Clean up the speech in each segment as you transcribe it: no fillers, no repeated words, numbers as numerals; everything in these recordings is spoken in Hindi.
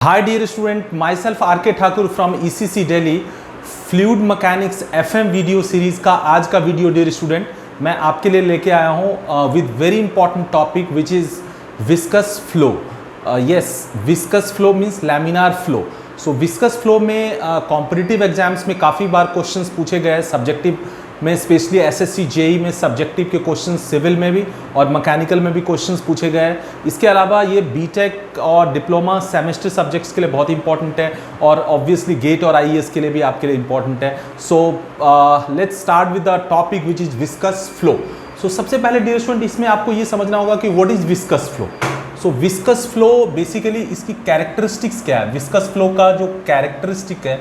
Hi dear student, myself RK Thakur from ECC Delhi, fluid mechanics FM video series का आज का वीडियो डियर स्टूडेंट मैं आपके लिए लेके आया हूँ with very important topic which is viscous flow. Yes, viscous flow means laminar flow. So viscous flow में कॉम्पिटिटिव एग्जाम्स में काफ़ी बार क्वेश्चंस पूछे गए, सब्जेक्टिव में स्पेशली SSC JEE में सब्जेक्टिव के क्वेश्चंस, सिविल में भी और मैकेनिकल में भी क्वेश्चंस पूछे गए हैं। इसके अलावा ये बीटेक और डिप्लोमा सेमेस्टर सब्जेक्ट्स के लिए बहुत इंपॉर्टेंट है और ऑब्वियसली गेट और IAS के लिए भी आपके लिए इंपॉर्टेंट है। So let's start with the topic which is viscous flow. So सबसे पहले डियर स्टूडेंट इसमें आपको ये समझना होगा कि what is viscous flow. So viscous flow basically इसकी कैरेक्टरिस्टिक्स क्या है। विस्कस फ्लो का जो कैरेक्टरिस्टिक है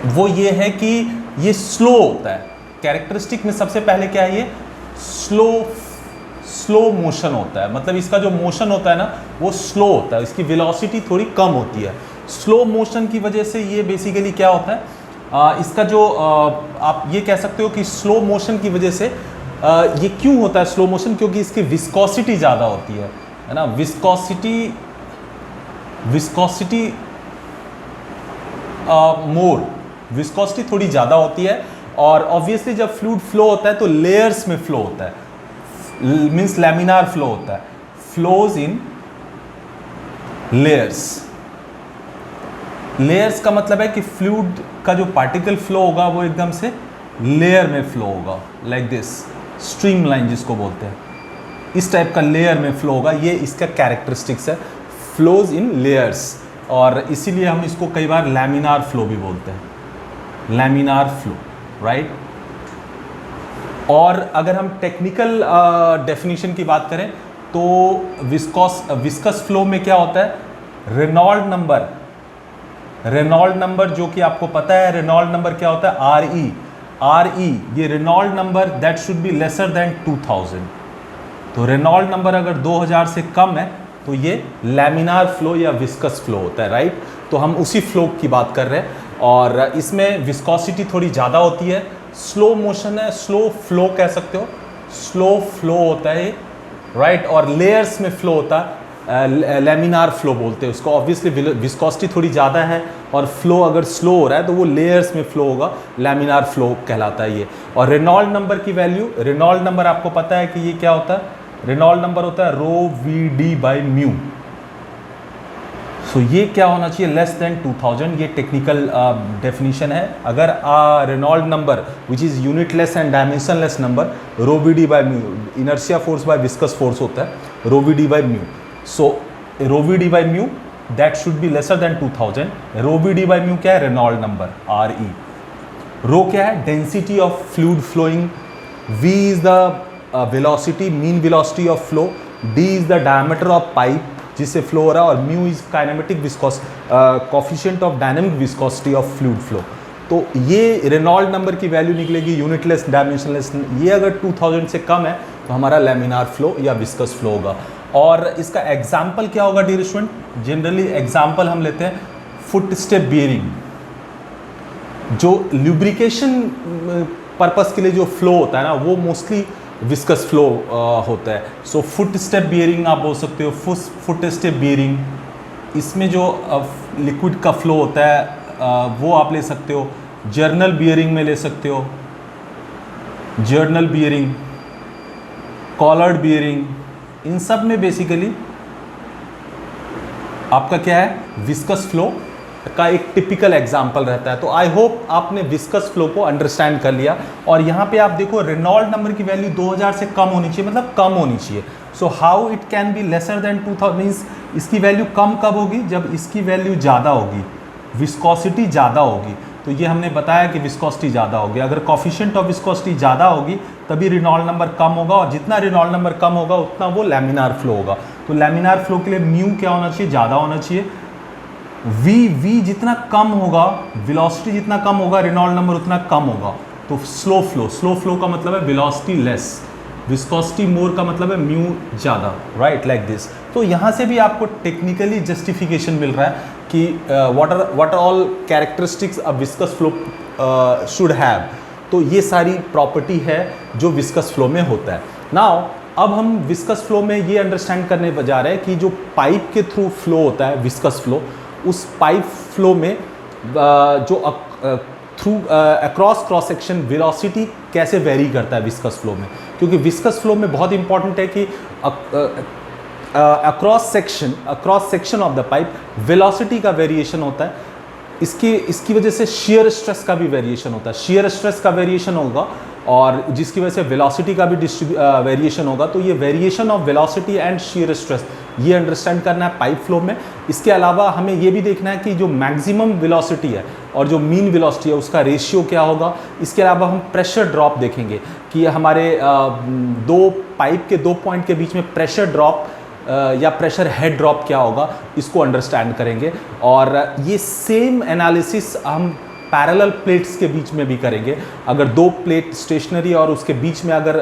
वो ये है कि ये स्लो होता है। कैरेक्टरिस्टिक में सबसे पहले क्या है, ये स्लो मोशन होता है। मतलब इसका जो मोशन होता है ना वो स्लो होता है, इसकी वेलोसिटी थोड़ी कम होती है। स्लो मोशन की वजह से ये बेसिकली क्या होता है, इसका जो आप ये कह सकते हो कि स्लो मोशन की वजह से ये क्यों होता है स्लो मोशन, क्योंकि इसकी विस्कोसिटी ज़्यादा होती है ना। विस्कोसिटी मोर, विस्कोसिटी थोड़ी ज़्यादा होती है। और ऑब्वियसली जब फ्लूइड फ्लो होता है तो लेयर्स में फ्लो होता है, मीन्स लैमिनार फ्लो होता है, फ्लोज इन लेयर्स। लेयर्स का मतलब है कि फ्लूइड का जो पार्टिकल फ्लो होगा वो एकदम से लेयर में फ्लो होगा, लाइक दिस स्ट्रीम लाइन जिसको बोलते हैं, इस टाइप का लेयर में फ्लो होगा। ये इसका कैरेक्टरिस्टिक्स है, फ्लोज इन लेयर्स। और इसीलिए हम इसको कई बार लैमिनार फ्लो भी बोलते हैं, लैमिनार फ्लो, राइट। और अगर हम टेक्निकल डेफिनेशन की बात करें तो विस्कस फ्लो में क्या होता है, रेनॉल्ड नंबर जो कि आपको पता है, रेनॉल्ड नंबर क्या होता है, RE, ये Reynold number that should be lesser than 2000। तो रेनॉल्ड नंबर अगर 2000 से कम है तो ये लैमिनार फ्लो या विस्कस फ्लो होता है, राइट। तो हम उसी फ्लो की बात कर रहे हैं और इसमें विस्कोसिटी थोड़ी ज़्यादा होती है, स्लो मोशन है, स्लो फ्लो कह सकते हो, स्लो फ्लो होता है, राइट। और लेयर्स में फ्लो होता है, लैमिनार फ्लो बोलते हैं उसको। ऑब्वियसली विस्कोसिटी थोड़ी ज़्यादा है और फ्लो अगर स्लो हो रहा है तो वो लेयर्स में फ्लो होगा, लैमिनार फ्लो कहलाता है ये। और रेनॉल्ड नंबर की वैल्यू, रेनॉल्ड नंबर आपको पता है कि ये क्या होता है, रेनॉल्ड नंबर होता है ρVD/μ। सो ये क्या होना चाहिए, लेस देन 2000। ये टेक्निकल डेफिनेशन है। अगर Reynold number which is unitless and dimensionless number, ρVD/μ, inertia force by viscous force होता है ρVD/μ। So ρVD/μ that should be lesser than 2000। ρVD/μ क्या है, रेनॉल्ड नंबर, RE। रो क्या है, density of fluid flowing, V is the velocity, mean velocity of flow, D is the diameter of pipe जिससे फ्लो हो रहा है, और mu is kinematic coefficient of dynamic viscosity of fluid flow. तो ये रेनॉल्ड नंबर की वैल्यू निकलेगी यूनिटलेस, डायमेंशनलेस। ये अगर 2000 से कम है तो हमारा लैमिनार फ्लो या विस्कस फ्लो होगा। और इसका एग्जाम्पल क्या होगा डियर स्टूडेंट, जनरली एग्जाम्पल हम लेते हैं फुट स्टेप बियरिंग, जो लुब्रिकेशन पर्पस के लिए जो फ्लो होता है ना वो मोस्टली विस्कस फ्लो होता है। सो फुट स्टेप बियरिंग आप बोल सकते हो, फुट स्टेप बियरिंग, इसमें जो लिक्विड का फ्लो होता है वो आप ले सकते हो। जर्नल बियरिंग में ले सकते हो, जर्नल बियरिंग, कॉलर्ड बियरिंग, इन सब में बेसिकली आपका क्या है, विस्कस फ्लो का एक टिपिकल एग्जाम्पल रहता है। तो आई होप आपने विस्कस फ्लो को अंडरस्टैंड कर लिया। और यहाँ पे आप देखो रेनॉल्ड नंबर की वैल्यू 2000 से कम होनी चाहिए, मतलब कम होनी चाहिए। So how it can be lesser than 2000 means इसकी वैल्यू कम कब होगी, जब इसकी वैल्यू ज़्यादा होगी, विस्कोसिटी ज़्यादा होगी। तो ये हमने बताया कि विस्कोसिटी ज़्यादा होगी, अगर कोफिशिएंट ऑफ विस्कोसिटी ज़्यादा होगी तभी रेनॉल्ड नंबर कम होगा, और जितना रेनॉल्ड नंबर कम होगा उतना वो लैमिनार फ्लो होगा। तो लैमिनार फ्लो के लिए म्यू क्या होना चाहिए, ज़्यादा होना चाहिए। V जितना कम होगा, वेलोसिटी जितना कम होगा, रेनॉल्ड नंबर उतना कम होगा। तो स्लो फ्लो का मतलब है वेलोसिटी लेस, विस्कोसिटी मोर का मतलब है म्यू ज़्यादा, राइट, लाइक दिस। तो यहाँ से भी आपको टेक्निकली जस्टिफिकेशन मिल रहा है कि what are all characteristics a viscous flow should have. तो ये सारी प्रॉपर्टी है जो विस्कस फ्लो में होता है। नाउ अब हम विस्कस फ्लो में ये अंडरस्टैंड करने जा रहे हैं कि जो पाइप के थ्रू फ्लो होता है विस्कस फ्लो, उस पाइप फ्लो में जो through across cross section velocity कैसे वेरी करता है विस्कस फ्लो में, क्योंकि विस्कस फ्लो में बहुत इंपॉर्टेंट है कि across section of the pipe velocity का वेरिएशन होता है। इसकी वजह से शियर स्ट्रेस का भी वेरिएशन होता है, शियर स्ट्रेस का वेरिएशन होगा और जिसकी वजह से वेलोसिटी का भी वेरिएशन होगा। तो ये variation of velocity and shear stress ये अंडरस्टैंड करना है पाइप फ्लो में। इसके अलावा हमें ये भी देखना है कि जो मैक्सिमम वेलोसिटी है और जो मीन वेलोसिटी है उसका रेशियो क्या होगा। इसके अलावा हम प्रेशर ड्रॉप देखेंगे कि हमारे दो पाइप के 2 पॉइंट के बीच में प्रेशर ड्रॉप या प्रेशर हेड ड्रॉप क्या होगा, इसको अंडरस्टैंड करेंगे। और ये सेम एनालिसिस हम पैरेलल प्लेट्स के बीच में भी करेंगे। अगर 2 प्लेट स्टेशनरी और उसके बीच में अगर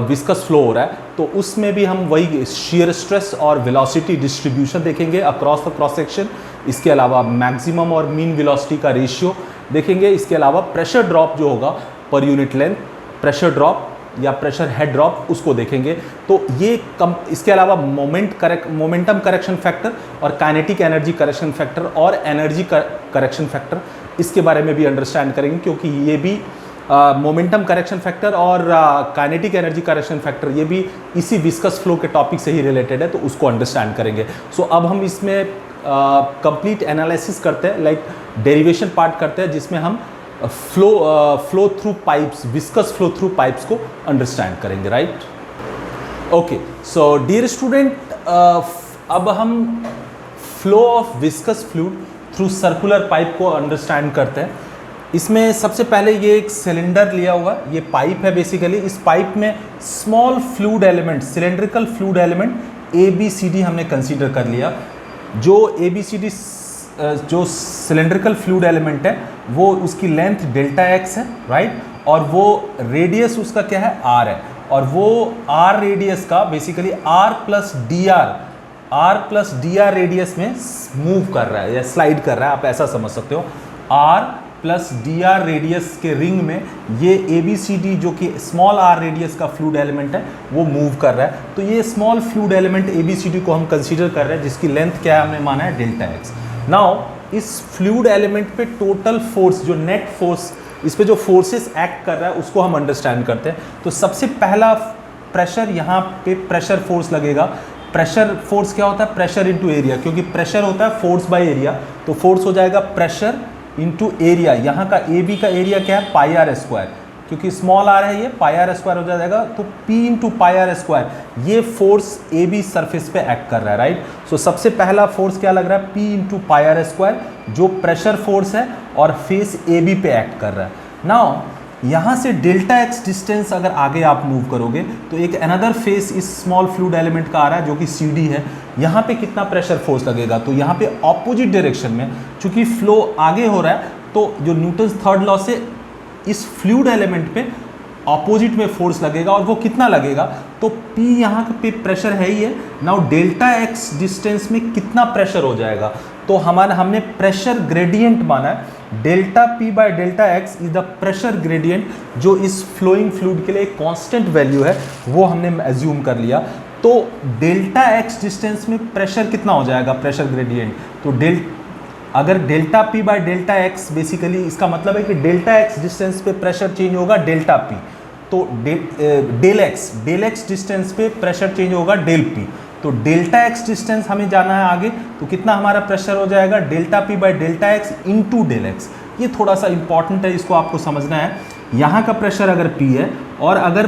विस्कस फ्लो हो रहा है तो उसमें भी हम वही शियर स्ट्रेस और वेलोसिटी डिस्ट्रीब्यूशन देखेंगे अक्रॉस द क्रॉस सेक्शन। इसके अलावा मैक्सिमम और मीन वेलोसिटी का रेशियो देखेंगे। इसके अलावा प्रेशर ड्रॉप जो होगा per unit length, pressure drop या प्रेशर हेड ड्रॉप उसको देखेंगे। तो ये इसके अलावा मोमेंटम करेक्शन फैक्टर और काइनेटिक एनर्जी करेक्शन फैक्टर और एनर्जी करेक्शन फैक्टर इसके बारे में भी अंडरस्टैंड करेंगे, क्योंकि ये भी मोमेंटम करेक्शन फैक्टर और काइनेटिक एनर्जी करेक्शन फैक्टर ये भी इसी विस्कस फ्लो के टॉपिक से ही रिलेटेड है, तो उसको अंडरस्टैंड करेंगे। सो अब हम इसमें कंप्लीट एनालिसिस करते हैं, लाइक डेरिवेशन पार्ट करते हैं, जिसमें हम flow through pipes, viscous flow through pipes को अंडरस्टैंड करेंगे, right. Okay, so dear student, अब हम flow of viscous fluid through circular pipe को अंडरस्टैंड करते हैं। इसमें सबसे पहले ये एक सिलेंडर लिया हुआ है, ये पाइप है बेसिकली। इस पाइप में small fluid element, cylindrical fluid element ABCD हमने कंसीडर कर लिया। जो ABCD जो सिलेंड्रिकल फ्लूइड एलिमेंट है वो उसकी लेंथ डेल्टा x है, राइट, और वो रेडियस उसका क्या है, r है, और वो r रेडियस का basically r plus D R radius में मूव कर रहा है या स्लाइड कर रहा है, आप ऐसा समझ सकते हो। r plus D R radius के रिंग में ये ABCD जो कि स्मॉल r रेडियस का फ्लूइड एलिमेंट है वो मूव कर रहा है। तो ये स्मॉल फ्लूइड एलिमेंट ABCD को हम कंसीडर कर रहे हैं, जिसकी लेंथ क्या है हमने माना है डेल्टा x। नाउ इस फ्लूइड एलिमेंट पे टोटल फोर्स, जो नेट फोर्स, इस पे जो फोर्सेस एक्ट कर रहा है उसको हम अंडरस्टैंड करते हैं। तो सबसे पहला प्रेशर, यहाँ पे प्रेशर फोर्स लगेगा। प्रेशर फोर्स क्या होता है, प्रेशर इनटू एरिया, क्योंकि प्रेशर होता है फोर्स बाय एरिया, तो फोर्स हो जाएगा प्रेशर इनटू एरिया। यहाँ का AB का एरिया क्या है, पाई आर स्क्वायर, क्योंकि स्मॉल r है ये, पाई आर स्क्वायर हो जाएगा, तो P into pi r square, ये फोर्स AB सरफेस पे एक्ट कर रहा है, राइट। सो सबसे पहला फोर्स क्या लग रहा है, P into pi r square, जो प्रेशर फोर्स है और फेस AB पे एक्ट कर रहा है। नाउ यहाँ से डेल्टा x डिस्टेंस अगर आगे आप मूव करोगे तो एक अनदर फेस इस स्मॉल फ्लूइड एलिमेंट का आ रहा है जो कि CD है। यहाँ पे कितना प्रेशर फोर्स लगेगा, तो यहाँ पे ऑपोजिट डायरेक्शन में, चूंकि फ्लो आगे हो रहा है तो जो न्यूटन्स थर्ड लॉ से इस फ्लूइड एलिमेंट पे ऑपोजिट में फोर्स लगेगा, और वो कितना लगेगा, तो P यहाँ पे प्रेशर है ही है। नाउ डेल्टा x डिस्टेंस में कितना प्रेशर हो जाएगा, तो हमने प्रेशर ग्रेडियंट माना है। Delta P by delta x is the pressure gradient, जो इस फ्लोइंग फ्लूइड के लिए एक कांस्टेंट वैल्यू है, वो हमने एज्यूम कर लिया। तो डेल्टा x डिस्टेंस में प्रेशर कितना हो जाएगा, प्रेशर ग्रेडियंट, तो अगर delta P by delta x, basically इसका मतलब है कि डेल्टा x डिस्टेंस पे प्रेशर चेंज होगा डेल्टा P, तो डेल x डिस्टेंस पे प्रेशर चेंज होगा डेल P। तो डेल्टा x डिस्टेंस हमें जाना है आगे, तो कितना हमारा प्रेशर हो जाएगा, delta P by delta x into del x। ये थोड़ा सा इंपॉर्टेंट है, इसको आपको समझना है। यहाँ का प्रेशर अगर P है और अगर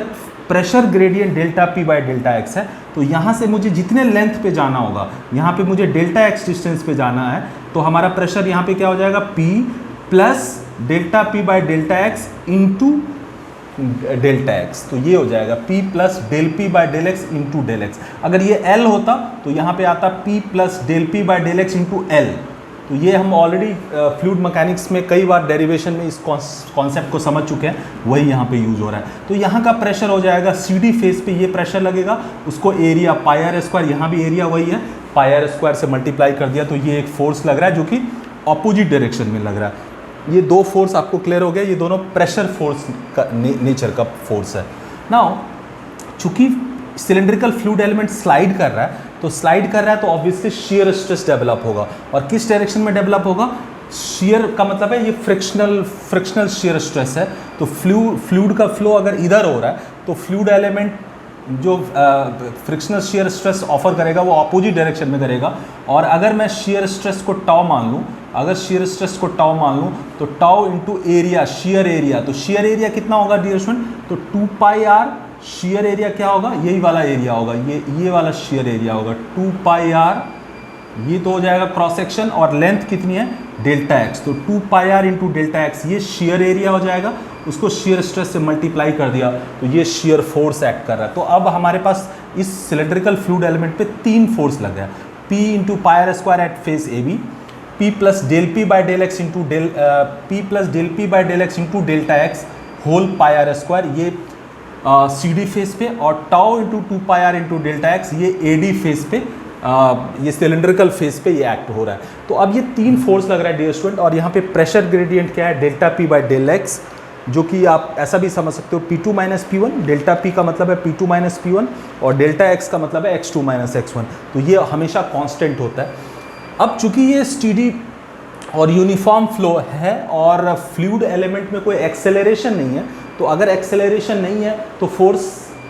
pressure gradient delta P by delta x है, तो यहाँ से मुझे जितने लेंथ पे जाना होगा, यहाँ पे मुझे डेल्टा x डिस्टेंस पे जाना है, तो हमारा प्रेशर यहाँ पे क्या हो जाएगा, P plus delta P by delta x into delta x। तो ये हो जाएगा P plus del P by del x into del x। अगर ये L होता तो यहाँ पे आता P plus del P by del x into L। तो ये हम ऑलरेडी फ्लूइड मैकेनिक्स में कई बार डेरिवेशन में इस कॉन्सेप्ट को समझ चुके हैं, वही यहाँ पे यूज हो रहा है। तो यहाँ का प्रेशर हो जाएगा CD फेस पे, ये प्रेशर लगेगा, उसको एरिया पाई आर स्क्वायर, यहाँ भी एरिया वही है, पाई आर स्क्वायर से मल्टीप्लाई कर दिया, तो ये एक फोर्स लग रहा है जो कि ऑपोजिट डायरेक्शन में लग रहा है। ये दो फोर्स आपको क्लियर हो गया, ये दोनों प्रेशर फोर्स का नेचर का फोर्स है। नाउ चूंकि सिलेंड्रिकल फ्लूइड एलिमेंट स्लाइड कर रहा है, तो स्लाइड कर रहा है तो ऑब्वियसली शियर स्ट्रेस डेवलप होगा। और किस डायरेक्शन में डेवलप होगा? शियर का मतलब है ये फ्रिक्शनल शियर स्ट्रेस है। तो फ्लूइड का फ्लो अगर इधर हो रहा है तो फ्लूइड एलिमेंट जो फ्रिक्शनल शियर स्ट्रेस ऑफर करेगा वो अपोजिट डायरेक्शन में करेगा। और अगर मैं शियर स्ट्रेस को टाउ मान लूँ, अगर शियर स्ट्रेस को टाउ मान लूँ तो tau into area, shear area, तो शियर एरिया कितना होगा डियर स्टूडेंट? तो 2 पाई आर, शियर एरिया क्या होगा? यही वाला एरिया होगा, ये वाला शियर एरिया होगा 2 पाई आर, ये तो हो जाएगा क्रॉस सेक्शन। और लेंथ कितनी है? डेल्टा एक्स, तो 2 pi r into delta x ये शियर एरिया हो जाएगा। उसको शियर स्ट्रेस से मल्टीप्लाई कर दिया तो ये शियर फोर्स एक्ट कर रहा है। तो अब हमारे पास इस सिलेंड्रिकल फ्लूइड एलिमेंट पे 3 फोर्स लग गया, P into pi r square at face A B, P plus del P by del x into delta x whole pi r square, ये सी डी फेस पे, और tau into 2 pi r into delta x ये ए डी फेस पे, ये सिलेंड्रिकल फेस पे ये एक्ट हो रहा है। तो अब ये 3 फोर्स लग रहा है डियर स्टूडेंट। और यहाँ पे प्रेशर ग्रेडियंट क्या है? Delta P by del x, जो कि आप ऐसा भी समझ सकते हो P2 minus P1, delta P का मतलब है P2 माइनस P1 और डेल्टा X का मतलब है X2 माइनस X1, तो ये हमेशा कांस्टेंट होता है। अब चूंकि ये स्टीडी और यूनिफॉर्म फ्लो है और फ्लूइड एलिमेंट में कोई एक्सेलरेशन नहीं है, तो अगर एक्सेलरेशन नहीं है तो फोर्स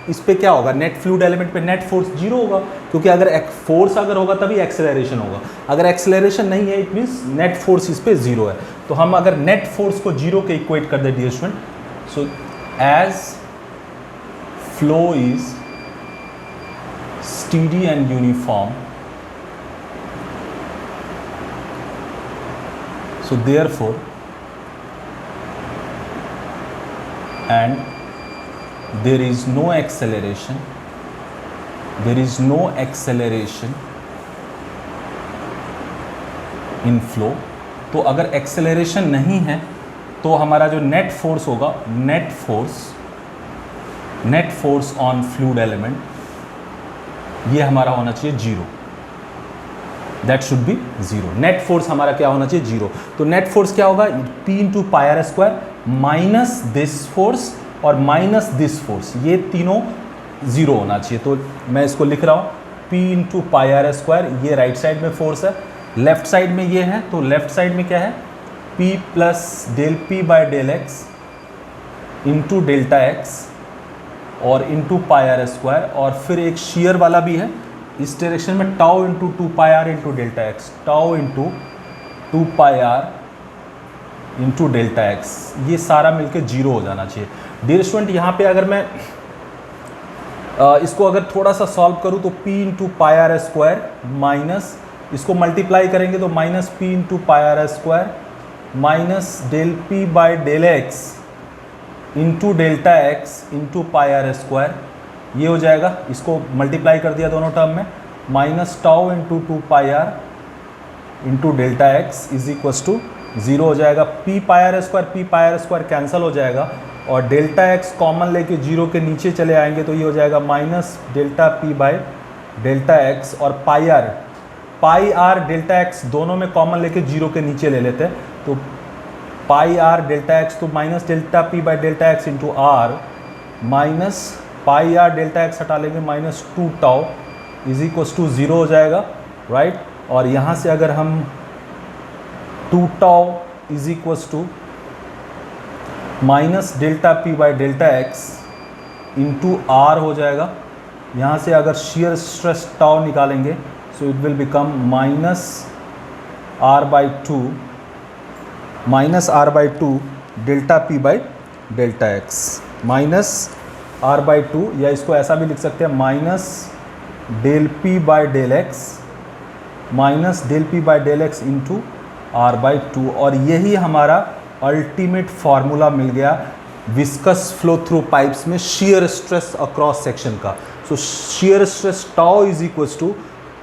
इस पे क्या होगा? नेट फ्लूइड एलिमेंट पे नेट फोर्स 0 होगा, क्योंकि अगर फोर्स अगर होगा तभी एक्सेलरेशन होगा। अगर एक्सेलरेशन नहीं है इट मीन्स नेट फोर्स इस पे 0 है। तो हम अगर नेट फोर्स को 0 के इक्वेट कर दे dear student, so as flow is steady and uniform, so therefore and there is no acceleration in flow। तो अगर एक्सेलरेशन नहीं है तो हमारा जो नेट फोर्स होगा, net force on fluid element, ये हमारा होना चाहिए 0, that should B 0। Net force हमारा क्या होना चाहिए? 0। तो नेट फोर्स क्या होगा? P into pi r square minus this force और माइनस दिस फोर्स, ये तीनों 0 होना चाहिए। तो मैं इसको लिख रहा हूँ P into pi r square, ये राइट साइड में फोर्स है, लेफ्ट साइड में ये है, तो लेफ्ट साइड में क्या है? P plus del P by del x into delta x और इंटू पाई आर स्क्वायर, और फिर एक शेयर वाला भी है इस डायरेक्शन में, tau into 2 pi r into delta x, tau into 2 pi r into delta x, ये सारा मिलके 0 हो जाना चाहिए। डियर स्टूडेंट यहाँ पे अगर मैं इसको अगर थोड़ा सा सॉल्व करूँ तो P into pi r square minus, इसको मल्टीप्लाई करेंगे तो minus P into pi r square minus del P by del x into delta x into pi r square, ये हो जाएगा। इसको मल्टीप्लाई कर दिया दोनों टर्म में, minus tau into 2 pi r into delta x is equals to 0 हो जाएगा। P pi r square cancel हो जाएगा और डेल्टा एक्स कॉमन लेके 0 के नीचे चले आएंगे तो ये हो जाएगा minus delta P by delta x, और पाई आर डेल्टा एक्स दोनों में कॉमन लेके 0 के नीचे ले लेते हैं, तो पाई आर डेल्टा एक्स तो minus delta P by delta x into r minus pi r delta x हटा लेंगे minus 2 tau is equals to 0 हो जाएगा, राइट। और यहाँ से अगर हम 2 tau is equals to minus delta P by delta x into r हो जाएगा। यहाँ से अगर शेयर स्ट्रेस टाउ निकालेंगे so it will become minus r by 2 delta P by delta x minus r by 2, या इसको ऐसा भी लिख सकते हैं minus del P by del x minus del P by del x into are by 2। और यही हमारा अल्टीमेट फार्मूला मिल गया विस्कस फ्लो थ्रू पाइप्स में शियर स्ट्रेस अक्रॉस सेक्शन का। So shear stress tau is equals to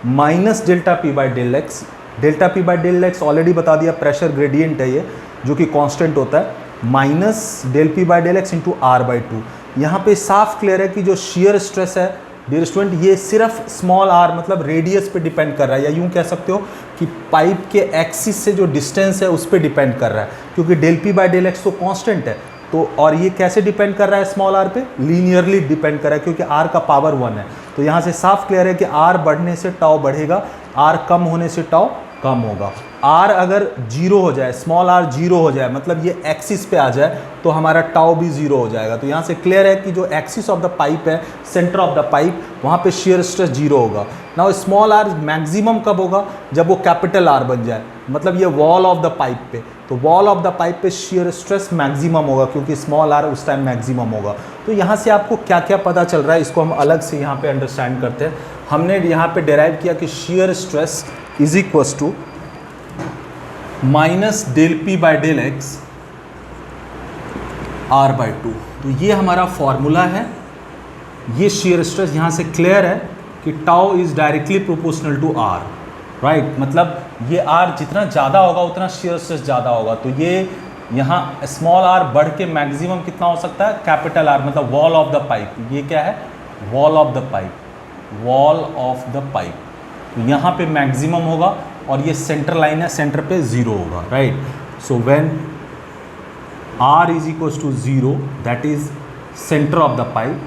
minus delta P by del X, delta P by del X already बता दिया, प्रेशर ग्रेडियंट है ये जो कि कांस्टेंट होता है, minus del P by del x into are by 2। यहाँ पे साफ क्लियर है कि जो शियर स्ट्रेस है डियर स्टूडेंट ये सिर्फ स्मॉल आर मतलब रेडियस पे डिपेंड कर रहा है, या यूँ कह सकते हो कि पाइप के एक्सिस से जो डिस्टेंस है उस पर डिपेंड कर रहा है, क्योंकि del P by del x तो कांस्टेंट है, तो और ये कैसे डिपेंड कर रहा है स्मॉल आर पे, लीनियरली डिपेंड कर रहा है क्योंकि आर का पावर 1 है। तो यहाँ से साफ क्लियर है कि आर बढ़ने से टाउ बढ़ेगा, आर कम होने से टाउ कम होगा। आर अगर जीरो हो जाए, स्मॉल आर जीरो हो जाए, मतलब ये एक्सिस पे आ जाए, तो हमारा टाउ भी जीरो हो जाएगा। तो यहाँ से क्लियर है कि जो एक्सिस ऑफ द पाइप है, सेंटर ऑफ द पाइप, वहाँ पे शियर स्ट्रेस जीरो होगा। नाउ स्मॉल आर मैक्सिमम कब होगा, जब वो कैपिटल आर बन जाए, मतलब ये वॉल ऑफ द पाइप पे। तो वॉल ऑफ द पाइप पे शियर स्ट्रेस मैक्सिमम होगा क्योंकि स्मॉल आर उस टाइम मैक्सिमम होगा। तो यहाँ से आपको क्या क्या पता चल रहा है, इसको हम अलग से यहाँ पे अंडरस्टैंड करते हैं। हमने यहाँ पे डिराइव किया कि shear stress is equals to minus del P by del x r by 2। तो ये हमारा फॉर्मूला है। ये शियर स्ट्रेस यहाँ से क्लियर है कि tau is directly proportional to r, right. मतलब ये आर जितना ज़्यादा होगा उतना शियर स्ट्रेस ज़्यादा होगा। तो ये यहाँ स्मॉल आर बढ़ के मैक्सिमम कितना हो सकता है, कैपिटल आर, मतलब वॉल ऑफ द पाइप। ये क्या है, wall of the pipe, wall of the pipe. तो यहाँ पे मैक्सिमम होगा और ये सेंटर लाइन है, सेंटर पे ज़ीरो होगा, right. So when r is equals to zero, that is centre of the pipe,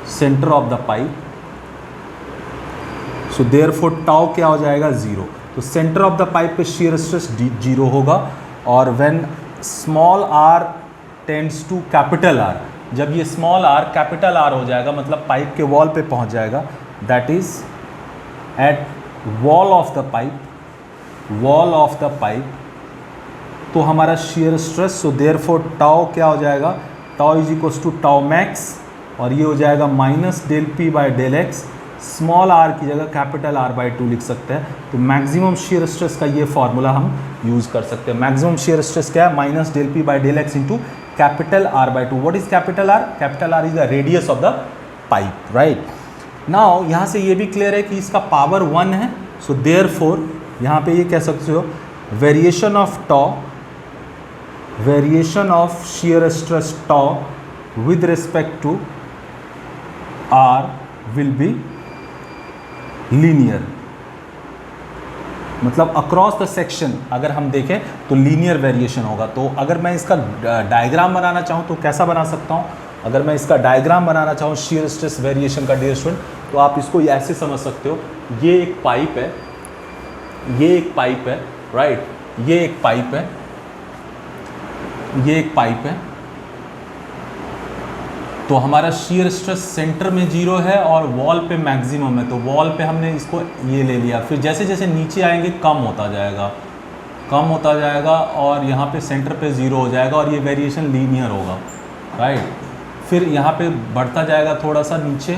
centre of the pipe. So therefore tau क्या हो जाएगा, ज़ीरो। तो सेंटर ऑफ द पाइप पे शियर स्ट्रेस जीरो होगा। और when small r tends to capital R, जब ये स्मॉल आर कैपिटल आर हो जाएगा, मतलब पाइप के वॉल पे पहुंच जाएगा, that is at wall of the pipe, wall of the pipe, तो हमारा shear stress, so therefore tau क्या हो जाएगा, tau is equals to tau max, और ये हो जाएगा minus del P by del x. Small r की जगह कैपिटल आर बाई 2 लिख सकते हैं। तो मैक्सिमम शियर स्ट्रेस का ये फॉर्मूला हम यूज़ कर सकते हैं। मैक्सिमम शियर स्ट्रेस क्या है, minus del P by del x into capital R by 2। What is capital R, capital R is the radius of the pipe, right. Now यहाँ से ये भी क्लियर है कि इसका पावर 1 है। सो देयरफॉर यहाँ पे ये कह सकते हो variation of tau, variation of shear stress tau with respect to r will be linear. मतलब अक्रॉस द सेक्शन अगर हम देखें तो लीनियर वेरिएशन होगा। तो अगर मैं इसका डायग्राम बनाना चाहूँ तो कैसा बना सकता हूँ, अगर मैं इसका डायग्राम बनाना चाहूँ शियर स्ट्रेस वेरिएशन का डियर स्टूडेंट, तो आप इसको ऐसे समझ सकते हो, ये एक पाइप है, ये एक पाइप है, राइट, ये एक पाइप है, ये एक पाइप है। तो हमारा शियर स्ट्रेस सेंटर में जीरो है और वॉल पे मैक्सिमम है। तो वॉल पे हमने इसको ये ले लिया, फिर जैसे जैसे नीचे आएंगे कम होता जाएगा, कम होता जाएगा, और यहाँ पे सेंटर पे ज़ीरो हो जाएगा और ये वेरिएशन लीनियर होगा, राइट। फिर यहाँ पे बढ़ता जाएगा थोड़ा सा नीचे,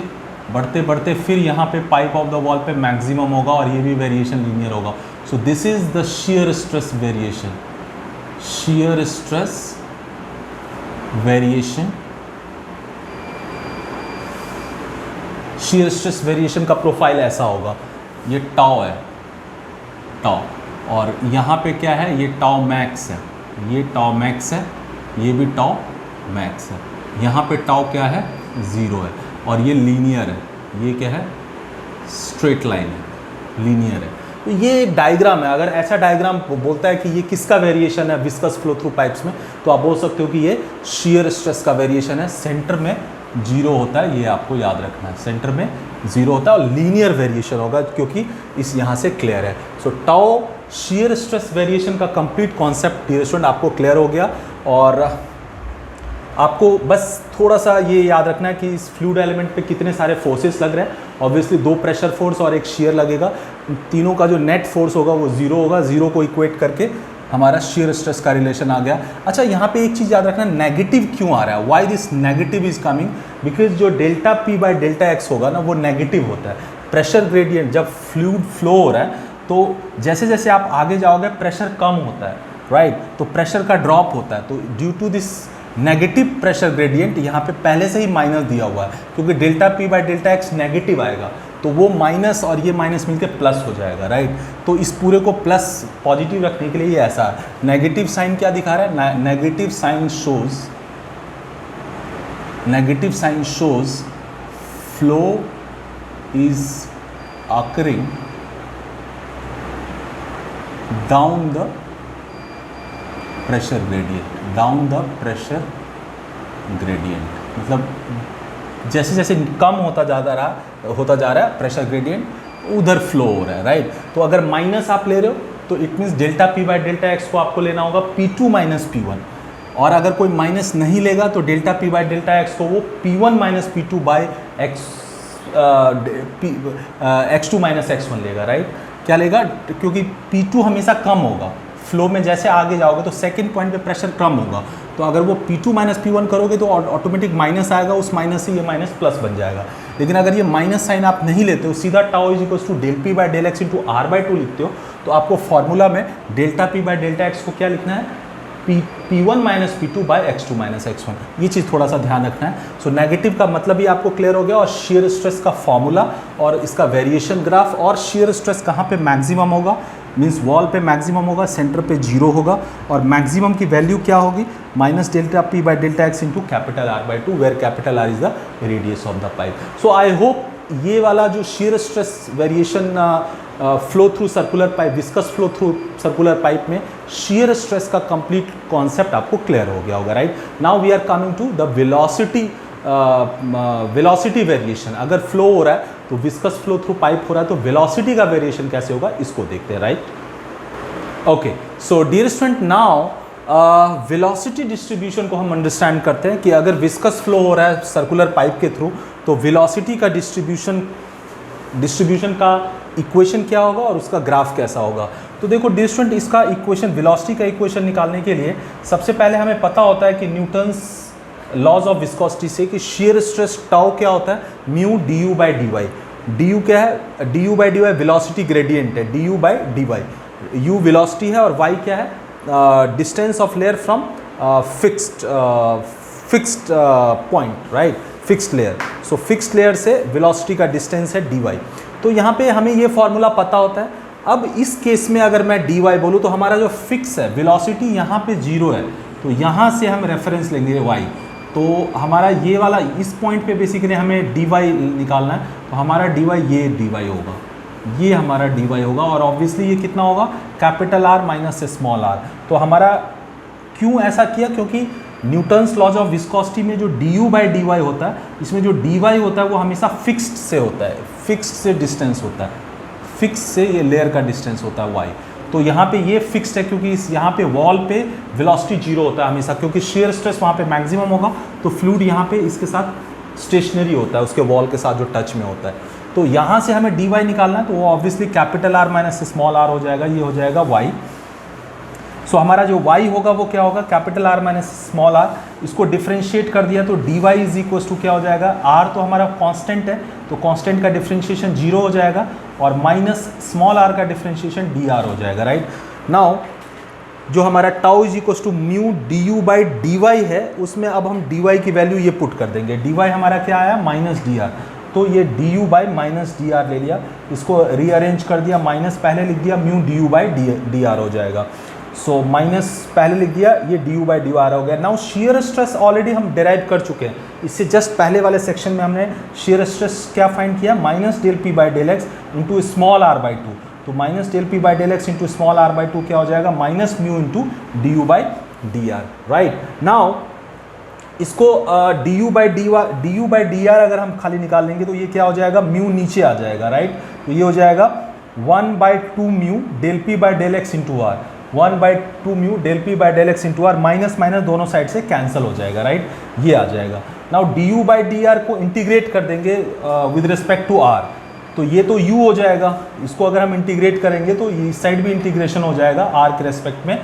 बढ़ते बढ़ते फिर यहाँ पे पाइप ऑफ द वॉल पे मैक्सिमम होगा और ये भी वेरिएशन लीनियर होगा। सो this is the shear stress variation, shear stress variation. Shear stress variation का प्रोफाइल ऐसा होगा, ये टाउ है, टाउ, और यहाँ पे क्या है, ये टाउ मैक्स है, ये टाउ मैक्स है, ये भी टाउ मैक्स है। यहाँ पे टाउ क्या है, ज़ीरो है, और ये लीनियर है, ये क्या है, स्ट्रेट लाइन है, लीनियर है। तो ये एक डायग्राम है। अगर ऐसा डायग्राम बोलता है कि ये किसका वेरिएशन है विस्कस फ्लो थ्रू पाइप्स में, तो आप बोल सकते हो कि ये शियर स्ट्रेस का वेरिएशन है। सेंटर में जीरो होता है, ये आपको याद रखना है, सेंटर में जीरो होता है और लीनियर वेरिएशन होगा क्योंकि इस यहाँ से क्लियर है। सो टाउ शियर स्ट्रेस वेरिएशन का कंप्लीट कॉन्सेप्ट डियर स्टूडेंट आपको क्लियर हो गया। और आपको बस थोड़ा सा ये याद रखना है कि इस फ्लूइड एलिमेंट पे कितने सारे फोर्सेस लग रहे हैं। ऑब्वियसली 2 प्रेशर फोर्स और एक शियर लगेगा, तीनों का जो नेट फोर्स होगा वो जीरो होगा। जीरो को इक्वेट करके हमारा शियर स्ट्रेस का रिलेशन आ गया। अच्छा, यहाँ पे एक चीज़ याद रखना, नेगेटिव क्यों आ रहा है, why this negative is coming, because जो delta P by delta X होगा ना वो नेगेटिव होता है। प्रेशर ग्रेडियंट जब फ्लूइड फ्लो हो रहा है तो जैसे जैसे आप आगे जाओगे प्रेशर कम होता है, राइट, तो प्रेशर का ड्रॉप होता है। तो due to this negative pressure gradient यहाँ पे पहले से ही माइनस दिया हुआ है, क्योंकि delta P by delta x negative आएगा तो वो माइनस और ये माइनस मिलकर प्लस हो जाएगा, राइट। तो इस पूरे को प्लस पॉजिटिव रखने के लिए ये ऐसा है। नेगेटिव साइन क्या दिखा रहा है, negative sign shows, negative sign shows flow is occurring down the pressure gradient, down the pressure gradient, मतलब जैसे जैसे कम होता जा रहा है प्रेशर ग्रेडियंट उधर फ्लो हो रहा है, राइट। तो अगर माइनस आप ले रहे हो तो it means delta p by delta x को आपको लेना होगा P2 माइनस P1, और अगर कोई माइनस नहीं लेगा तो delta p by delta x को वो P1 minus P2 bye X2 minus X1 लेगा, राइट। क्या लेगा, क्योंकि P2 हमेशा कम होगा फ्लो में, जैसे आगे जाओगे तो सेकंड पॉइंट पे प्रेशर कम होगा, तो अगर वो P2 माइनस P1 करोगे तो ऑटोमेटिक माइनस आएगा, उस माइनस से ये माइनस प्लस बन जाएगा। लेकिन अगर ये माइनस साइन आप नहीं लेते हो, सीधा tau is equals to del P by del x into r by 2 लिखते हो, तो आपको फॉर्मूला में delta p by delta x को क्या लिखना है, P1 minus P2 bye X2 minus X1। ये चीज़ थोड़ा सा ध्यान रखना है। सो नेगेटिव का मतलब ही आपको क्लियर हो गया, और शेयर स्ट्रेस का फॉर्मूला और इसका वेरिएशन ग्राफ, और शेयर स्ट्रेस कहाँ पे मैक्सिमम होगा, मीन्स वॉल पे मैक्सिमम होगा, सेंटर पे 0 होगा, और मैक्सिमम की वैल्यू क्या होगी, minus delta p by delta x into capital R by 2, where capital R is the radius of the pipe. So I hope ये वाला जो shear stress variation flow through circular pipe, viscous flow through circular pipe में शेयर स्ट्रेस का कंप्लीट कॉन्सेप्ट आपको क्लियर हो गया होगा, right. Now we are coming to the velocity variation. अगर फ्लो हो रहा है तो विस्कस फ्लो थ्रू पाइप हो रहा है, तो वेलोसिटी का वेरिएशन कैसे होगा इसको देखते हैं, right. Okay, so dear student, now velocity distribution को हम अंडरस्टैंड करते हैं कि अगर विस्कस फ्लो हो रहा है सर्कुलर पाइप के थ्रू, तो वेलोसिटी का डिस्ट्रीब्यूशन का इक्वेशन क्या होगा और उसका ग्राफ कैसा होगा। तो देखो डियर स्टूडेंट, इसका इक्वेशन, वेलोसिटी का इक्वेशन निकालने के लिए सबसे पहले हमें पता होता है कि न्यूटन्स लॉज ऑफ विस्कोसिटी से कि शेयर स्ट्रेस टाउ क्या होता है, mu D you by D Y. D U क्या है, D you by D Y velocity gradient है, D you by D Y. U velocity है और वाई क्या है, distance of layer from fixed point, right, fixed layer. So fixed layer से वेलोसिटी का डिस्टेंस है डी वाई। तो यहाँ पे हमें ये फॉर्मूला पता होता है। अब इस केस में अगर मैं डी वाई बोलूँ तो हमारा जो फिक्स है वेलोसिटी यहाँ पे 0 है, तो यहाँ से हम रेफरेंस लेंगे वाई, तो हमारा ये वाला इस पॉइंट पे बेसिकली हमें डी वाई निकालना है, तो हमारा डी वाई ये डी वाई होगा, ये हमारा डी वाई होगा, और ऑब्वियसली ये कितना होगा, capital R minus small r. तो हमारा क्यों ऐसा किया, क्योंकि न्यूटन्स लॉज ऑफ विस्कोसिटी में जो d you by D y होता है, इसमें जो डी वाई होता है वो हमेशा फिक्स्ड से होता है, फिक्स्ड से डिस्टेंस होता है, फिक्स से ये लेयर का डिस्टेंस होता है वाई। तो यहाँ पे ये फिक्स्ड है क्योंकि इस यहाँ पे वॉल पे वेलोसिटी 0 होता है हमेशा, क्योंकि शेयर स्ट्रेस वहाँ पे मैक्सिमम होगा, तो फ्लूइड यहाँ पे इसके साथ स्टेशनरी होता है, उसके वॉल के साथ जो टच में होता है। तो यहाँ से हमें डी वाई निकालना है, तो वो obviously capital R minus small r हो जाएगा, ये हो जाएगा वाई। सो हमारा जो y होगा वो क्या होगा, capital R minus small r। इसको डिफ्रेंशिएट कर दिया तो dy इज इक्वल टू क्या हो जाएगा, r तो हमारा कांस्टेंट है, तो कांस्टेंट का डिफ्रेंशिएशन 0 हो जाएगा, और माइनस स्मॉल r का डिफ्रेंशिएशन dr हो जाएगा, राइट। नाउ जो हमारा tau is equal to mu D you by D y है, उसमें अब हम डी वाई की वैल्यू ये पुट कर देंगे। डी वाई हमारा क्या आया, माइनस डी आर, तो ये D you by minus D R ले लिया, इसको रीअरेंज कर दिया, माइनस पहले लिख दिया, mu D you by D R हो जाएगा। सो माइनस पहले लिख दिया, ये D you by D R हो गया। नाउ शेयर स्ट्रेस ऑलरेडी हम डिराइव कर चुके हैं, इससे जस्ट पहले वाले सेक्शन में हमने शेयर स्ट्रेस क्या फाइंड किया, minus del P by del x into small R by 2। तो minus del P by del x into small R by 2 क्या हो जाएगा, minus mu into D you by D R, right. Now इसको D you by D R अगर हम खाली निकाल लेंगे तो ये क्या हो जाएगा, म्यू नीचे आ जाएगा, राइट। तो ये हो जाएगा 1/2 mu del P by del x into r, 1/2 mu del P by del x into r, minus minus दोनों साइड से कैंसिल हो जाएगा, राइट, ये आ जाएगा। Now d you by D r को इंटीग्रेट कर देंगे विद रिस्पेक्ट टू आर, तो ये तो u हो जाएगा, इसको अगर हम इंटीग्रेट करेंगे तो इस साइड भी इंटीग्रेशन हो जाएगा r के रेस्पेक्ट में,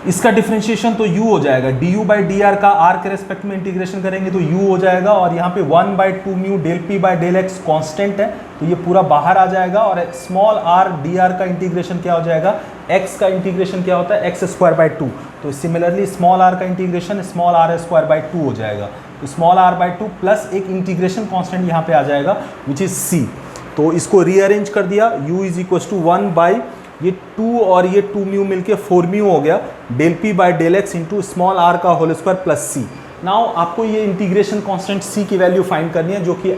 इसका डिफरेंशिएशन तो u हो जाएगा, d you by D r का r के रेस्पेक्ट में इंटीग्रेशन करेंगे तो u हो जाएगा, और यहाँ पे 1/2 mu del P by del x constant है, तो ये पूरा बाहर आ जाएगा, और स्मॉल r डी आर का इंटीग्रेशन क्या हो जाएगा, x का इंटीग्रेशन क्या होता है, x²/2, तो सिमिलरली स्मॉल r का इंटीग्रेशन स्मॉल r²/2 हो जाएगा, तो स्मॉल r/2 प्लस एक इंटीग्रेशन कॉन्स्टेंट यहाँ पे आ जाएगा विच इज c। तो इसको रीअरेंज कर दिया, u is equal to 1 by ये 2 और ये 2 म्यू मिलके 4 म्यू हो गया, del P by del x into small r का whole square plus c। Now आपको ये इंटीग्रेशन कांस्टेंट c की वैल्यू फाइंड करनी है, जो कि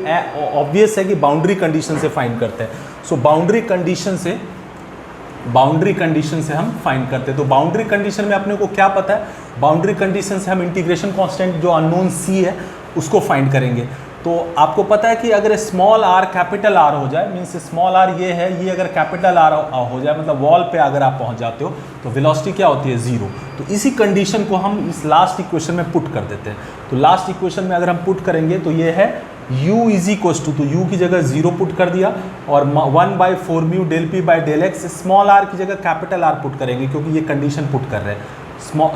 ऑब्वियस है कि बाउंड्री कंडीशन से फाइंड करते हैं। सो बाउंड्री कंडीशन से बाउंड्री कंडीशन से हम फाइंड करते हैं। तो बाउंड्री कंडीशन में अपने को क्या पता है, बाउंड्री कंडीशन से हम इंटीग्रेशन कांस्टेंट जो अननोन c है उसको फाइंड करेंगे। तो आपको पता है कि अगर स्मॉल r कैपिटल R हो जाए, मीन्स स्मॉल r ये है, ये अगर कैपिटल R हो जाए, मतलब वॉल पे अगर आप पहुंच जाते हो तो वेलोसिटी क्या होती है, 0। तो इसी कंडीशन को हम इस लास्ट इक्वेशन में पुट कर देते हैं। तो लास्ट इक्वेशन में अगर हम पुट करेंगे तो ये है u इज इक्वल टू, तो u की जगह 0 पुट कर दिया और 1/4 mu del p by del x, small r की जगह कैपिटल R पुट करेंगे क्योंकि ये कंडीशन पुट कर रहे हैं।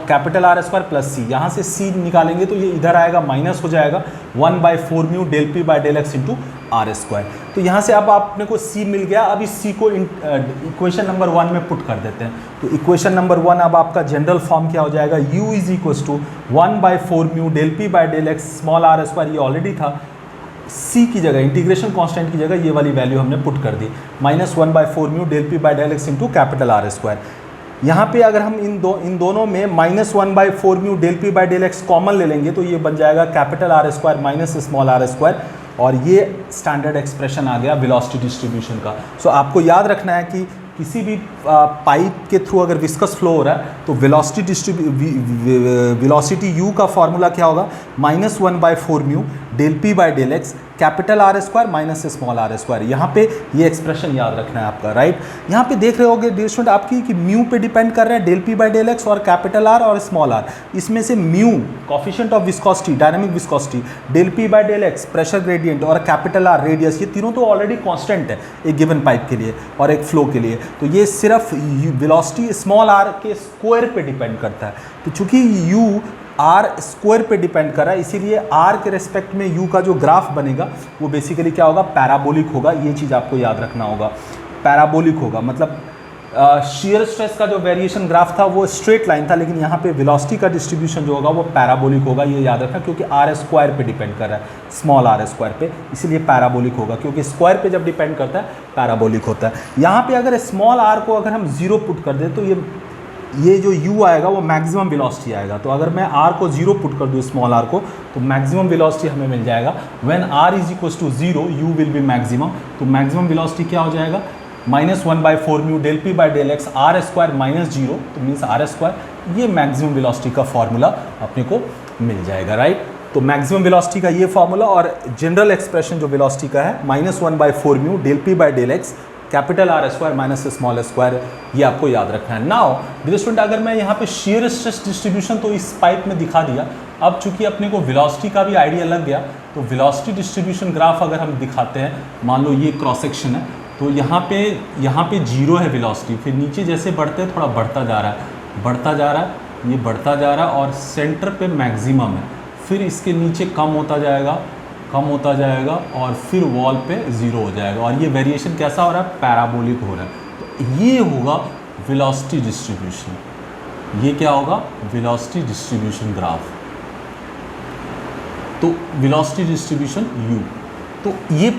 Capital R square plus c, यहाँ से c निकालेंगे तो ये इधर आएगा, माइनस हो जाएगा 1/4 mu del p by del x into r square. तो यहाँ से अब आपने को c मिल गया। अब इस c को इक्वेशन नंबर 1 में पुट कर देते हैं। तो इक्वेशन नंबर 1 अब आपका जनरल फॉर्म क्या हो जाएगा, u is equal to 1/4 mu del p by del x small r square, ये ऑलरेडी था, c की जगह इंटीग्रेशन कांस्टेंट की जगह ये वाली वैल्यू हमने पुट कर दी, minus 1/4 mu del p by del x into capital R square. यहाँ पे अगर हम इन दोनों में minus 1/4 mu del p by del X common ले लेंगे तो ये बन जाएगा capital R square minus small r square, और ये स्टैंडर्ड एक्सप्रेशन आ गया वेलोसिटी डिस्ट्रीब्यूशन का। सो आपको याद रखना है कि किसी भी पाइप के थ्रू अगर विस्कस फ्लो हो रहा है तो वेलोसिटी u का फॉर्मूला क्या होगा, minus 1/4 mu del p by del x capital R square minus small r square. यहाँ पे ये एक्सप्रेशन याद रखना है आपका, राइट। यहाँ पे देख रहे होगे डियर स्टूडेंट आपकी कि म्यू पे डिपेंड कर रहा है del p by del x और कैपिटल R और स्मॉल r। इसमें से mu coefficient of viscosity, dynamic viscosity, del p by del x pressure gradient और कैपिटल R रेडियस, ये तीनों तो ऑलरेडी कांस्टेंट है एक गिवन पाइप के लिए और एक फ्लो के लिए। तो ये सिर्फ वेलोसिटी स्मॉल r के स्क्वायर पे डिपेंड करता है। तो चूंकि u r स्क्वायर पे डिपेंड कर रहा है, इसीलिए r के रेस्पेक्ट में u का जो ग्राफ बनेगा वो बेसिकली क्या होगा, पैराबोलिक होगा। ये चीज़ आपको याद रखना होगा, पैराबोलिक होगा। मतलब शेयर स्ट्रेस का जो वेरिएशन ग्राफ था वो स्ट्रेट लाइन था, लेकिन यहाँ पे वेलोसिटी का डिस्ट्रीब्यूशन जो होगा वो पैराबोलिक होगा। ये याद रखना क्योंकि r स्क्वायर पे डिपेंड कर रहा है, स्मॉल r स्क्वायर पे, इसलिए पैराबोलिक होगा। क्योंकि स्क्वायर पे जब डिपेंड करता है पैराबोलिक होता है। यहाँ पे अगर स्मॉल r को अगर हम 0 पुट कर दें तो ये जो u आएगा वो मैक्सिमम वेलोसिटी आएगा। तो अगर मैं r को 0 पुट कर दूँ स्मॉल r को तो मैक्सिमम वेलोसिटी हमें मिल जाएगा। When r is equal to 0 u will be maximum. तो मैक्सिमम वेलोसिटी क्या हो जाएगा, minus 1/4 mu del p by del x r square minus 0, तो मीन्स r स्क्वायर। ये मैक्सिमम वेलोसिटी का फॉर्मूला अपने को मिल जाएगा, राइट। तो मैक्सिमम वेलोसिटी का ये फॉर्मूला और जनरल एक्सप्रेशन जो वेलोसिटी का है minus 1/4 mu del p by del x capital R square minus small square, ये आपको याद रखना है। नाउ डियर स्टूडेंट अगर मैं यहाँ पे शेयर स्ट्रेस डिस्ट्रीब्यूशन तो इस पाइप में दिखा दिया। अब चूंकि अपने को वेलोसिटी का भी आइडिया लग गया तो वेलोसिटी डिस्ट्रीब्यूशन ग्राफ अगर हम दिखाते हैं, मान लो ये क्रॉस सेक्शन है, तो यहाँ पे 0 है वेलोसिटी, फिर नीचे जैसे बढ़ते हैं थोड़ा बढ़ता जा रहा है, बढ़ता जा रहा है, ये बढ़ता जा रहा है और सेंटर पे मैक्सिमम है, फिर इसके नीचे कम होता जाएगा, कम होता जाएगा और फिर वॉल पे 0 हो जाएगा। और ये वेरिएशन कैसा हो रहा है, पैराबोलिक हो रहा है। तो ये होगा वेलोसिटी डिस्ट्रीब्यूशन। ये क्या होगा, वेलोसिटी डिस्ट्रीब्यूशन ग्राफ। तो वेलोसिटी डिस्ट्रीब्यूशन u, तो ये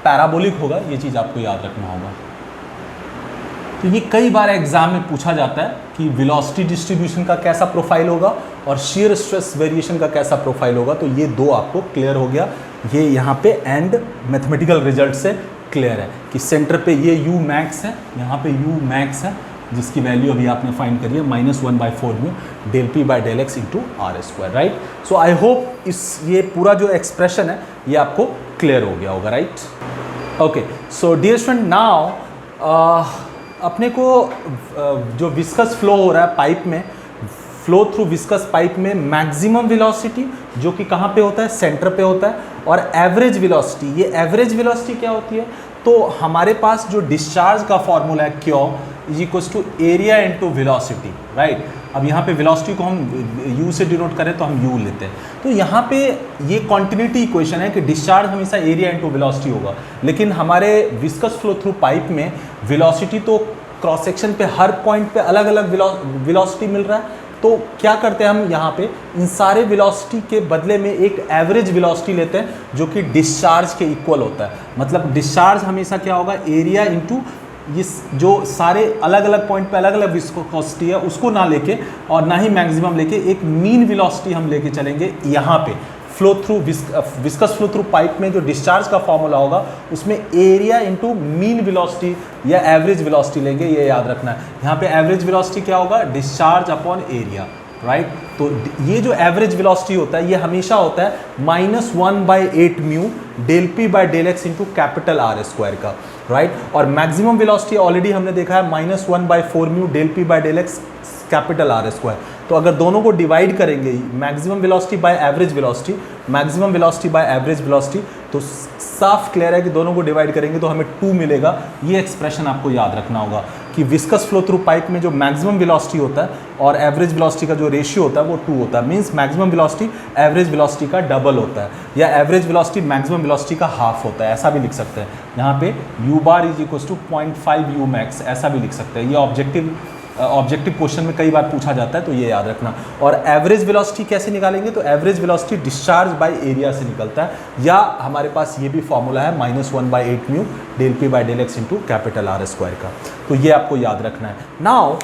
पैराबोलिक होगा, ये चीज़ आपको याद रखना होगा। तो ये कई बार एग्जाम में पूछा जाता है कि वेलोसिटी डिस्ट्रीब्यूशन का कैसा प्रोफाइल होगा और शेयर स्ट्रेस वेरिएशन का कैसा प्रोफाइल होगा। तो ये दो आपको क्लियर हो गया, ये यहाँ पे एंड मैथमेटिकल रिजल्ट से क्लियर है कि सेंटर पे ये u मैक्स है, यहाँ पे u मैक्स है जिसकी वैल्यू अभी आपने फाइंड करी है minus 1/4 mu del p by del x into r square, right. So I hope ये पूरा जो एक्सप्रेशन है ये आपको क्लियर हो गया होगा, right. Okay, so dear student now अपने को जो विस्कस फ्लो हो रहा है पाइप में, फ्लो थ्रू विस्कस पाइप में मैक्सिमम वेलोसिटी जो कि कहाँ पे होता है, सेंटर पे होता है, और एवरेज वेलोसिटी, ये एवरेज वेलोसिटी क्या होती है, तो हमारे पास जो डिस्चार्ज का फॉर्मूला है Q is equals to area into velocity, right. अब यहाँ पे वेलोसिटी को हम u से डिनोट करें तो हम u लेते हैं। तो यहाँ पे ये कॉन्टिन्यूटी इक्वेशन है कि डिस्चार्ज हमेशा एरिया इनटू वेलोसिटी होगा, लेकिन हमारे विस्कस फ्लो थ्रू पाइप में वेलोसिटी तो क्रॉस सेक्शन पे हर पॉइंट पे अलग अलग वेलोसिटी मिल रहा है। तो क्या करते हैं हम यहाँ पे इन सारे वेलोसिटी के बदले में एक एवरेज वेलोसिटी लेते हैं जो कि डिस्चार्ज के इक्वल होता है। मतलब डिस्चार्ज हमेशा क्या होगा, एरिया इंटू ये जो सारे अलग अलग पॉइंट पे अलग अलग विस्कोसिटी है उसको ना लेके और ना ही मैक्सिमम लेके एक मीन वेलोसिटी हम लेके चलेंगे यहाँ पे flow through viscous flow through pipe में जो डिस्चार्ज का फॉर्मूला होगा उसमें एरिया इंटू मीन वेलोसिटी या एवरेज वेलोसिटी लेंगे, ये याद रखना है। यहाँ पे एवरेज वेलोसिटी क्या होगा, डिस्चार्ज अपॉन एरिया, राइट। तो ये जो एवरेज वेलोसिटी होता है ये हमेशा होता है -1/8 mu del P by del x into capital R square का, राइट। और मैक्सिमम वेलोसिटी ऑलरेडी हमने देखा है -1/4 mu del P by del x capital R square. तो अगर दोनों को डिवाइड करेंगे maximum velocity by average velocity, maximum velocity by average velocity, तो साफ क्लियर है कि दोनों को डिवाइड करेंगे तो हमें 2 मिलेगा। ये एक्सप्रेशन आपको याद रखना होगा कि विस्कस फ्लो थ्रू पाइप में जो मैक्सिमम वेलोसिटी होता है और एवरेज वेलोसिटी का जो रेशियो होता है वो 2 होता है। Means maximum velocity average velocity का डबल होता है या एवरेज वेलोसिटी मैक्सिमम वेलोसिटी का हाफ होता है, ऐसा भी लिख सकते हैं। यहाँ पे u bar is equal to 0.5 u max, ऐसा भी लिख सकते हैं। ये ऑब्जेक्टिव क्वेश्चन में कई बार पूछा जाता है, तो ये याद रखना। और एवरेज वेलोसिटी कैसे निकालेंगे, तो average velocity discharge by area से निकलता है, या हमारे पास ये भी फॉर्मूला है -1/8 mu del P by del x into capital R square का, तो ये आपको याद रखना है। नाउ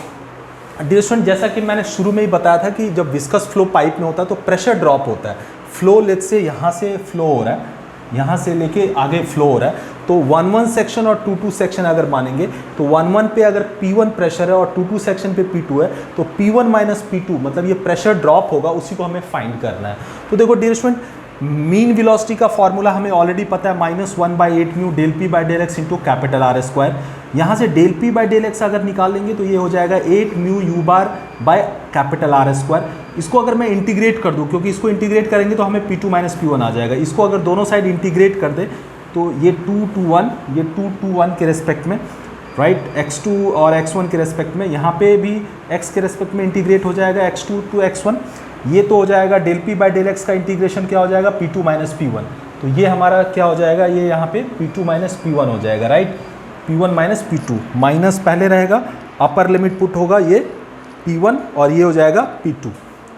डियर स्टूडेंट, जैसा कि मैंने शुरू में ही बताया था कि जब विस्कस फ्लो पाइप में होता है तो प्रेशर ड्रॉप होता है। फ्लो लेट्स से यहाँ से फ्लो हो रहा है, यहाँ से लेके आगे फ्लो हो रहा है, तो 1-1 सेक्शन और 2-2 सेक्शन अगर मानेंगे तो 1-1 पे अगर P1 प्रेशर है और 2-2 सेक्शन पे P2 है, तो P1 माइनस P2 मतलब ये प्रेशर ड्रॉप होगा, उसी को हमें फाइंड करना है। तो देखो डियर स्टूडेंट, मीन वेलोसिटी का फॉर्मूला हमें ऑलरेडी पता है -1/8 mu del P by del x into capital R square. यहाँ से del P by del x अगर निकाल लेंगे तो ये हो जाएगा 8 mu you bar by capital R square. इसको अगर मैं इंटीग्रेट कर दूँ, क्योंकि इसको इंटीग्रेट करेंगे तो हमें P2 माइनस P1 आ जाएगा, इसको अगर दोनों साइड इंटीग्रेट कर दे तो ये 2 to 1, ये 2 to 1 के रेस्पेक्ट में, राइट, x2 और x1 के रेस्पेक्ट में, यहाँ पे भी x के रेस्पेक्ट में इंटीग्रेट हो जाएगा x2 to x1। ये तो हो जाएगा del P by del x का इंटीग्रेशन क्या हो जाएगा, P2 माइनस P1। तो ये हमारा क्या हो जाएगा, ये यहाँ पे P2 माइनस P1 हो जाएगा, right. P1 minus P2, minus पहले रहेगा, अपर लिमिट पुट होगा ये P1 और ये हो जाएगा P2,